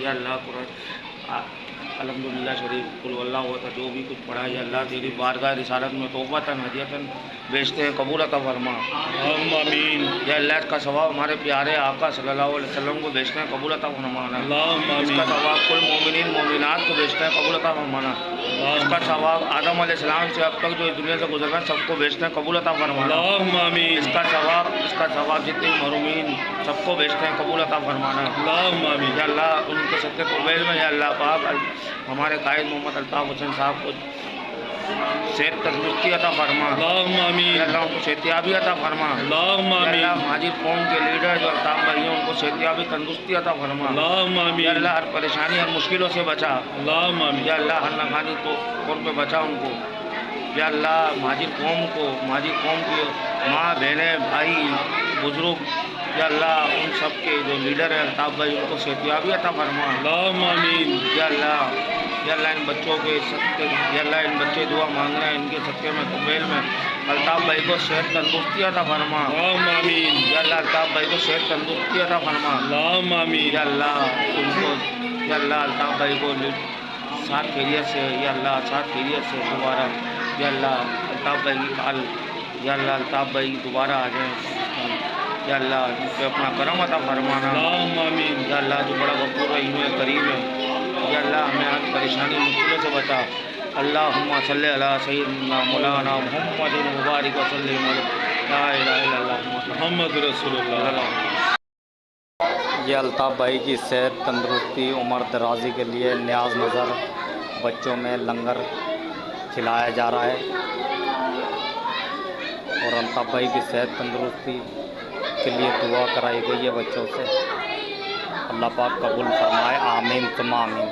या अल्लाह कुरान अल्हम्दुलिल्लाह शरीफ कुल वल्लाहु अहद जो भी कुछ पढ़ा या अल्लाह तेरी बारगाह रिसालत में तोबतन हदियतन बेचते हैं, कबूल अता फरमा। आमीन। या अल्लाह का सवाब हमारे प्यारे आका सल्लल्लाहु अलैहि वसल्लम को बेचते हैं, कबूल अता फरमाना। इसका सवाब कुल मोमिनीन मोमिनात को बेचते हैं, कबूल अता फरमाना। इसका सवाब आदम अलैहिस्सलाम से अब तक जो इस दुनिया से गुजरना सबको बेचते हैं, कबूल अता फरमाना। इसका सवाब जितने महरूमीन सबको बेचते हैं, कबूल अता फरमाना। या अल्लाह उनके सत्य कुबैल में या अल्लाह पाक हमारे कायद मोहम्मद अल्ताफ़ हुसैन साहब को सेहत तंदुरुस्ती अता फरमा। या अल्लाह उनको सेहतियाबी अता फरमा। या अल्लाह माजिद कौम के लीडर जो अल्ताफ़ भाई हैं उनको सेहतियाबी तंदुरुस्ती अता फरमा। या अल्लाह हर परेशानी हर मुश्किलों से बचा। या अल्लाह हर नकानी तो कौन पे बचा उनको। या अल्लाह माजिद कौम की माँ बहनें भाई बुजुर्ग या अल्लाह उन सब के जो लीडर हैं अल्ताफ़ भाई उनको सेहतियाबी अता फरमा। या अल्लाह इन बच्चों के सत्य या अल्लाह इन बच्चे दुआ मांग रहे हैं, इनके सत्य में कुबैल में अल्ताफ़ भाई को सेहत तंदुरुस्ती अता फरमा। या अल्लाह अल्ताफ़ भाई को सेहत तंदुरुस्ती अता फरमा। या अल्लाह उनको या अल्लाह अल्ताफ़ भाई को साथ खैरियत से या अल्लाह साथ खैरियत से दोबारा या अल्लाह अल्ताफ़ भाई की काल या अल्लाह अल्ताफ़ भाई दोबारा आ जाएँ। या अल्लाह उन पे अपना करम अता फरमाना। या अल्लाह जो बड़ा गफूर रहीम है करीम है। या अल्लाह हमें आज परेशानी मुश्किलों से बचा। अल्लाहुम्मा सल्ली अला सय्यिदना मौलाना मुहम्मदिन मुबारिक वसल्लिम ला इलाहा इल्लल्लाह मुहम्मद रसूलुल्लाह। ये अल्ताफ़ भाई की सेहत तंदुरुस्ती उम्र दराजी के लिए न्याज नज़र बच्चों में लंगर खिलाया जा रहा है और अल्ताफ़ भाई की सेहत तंदुरुस्ती के लिए दुआ कराई गई है बच्चों से। अल्लाह पाक कबूल फरमाए, आमीन तुम आमीन।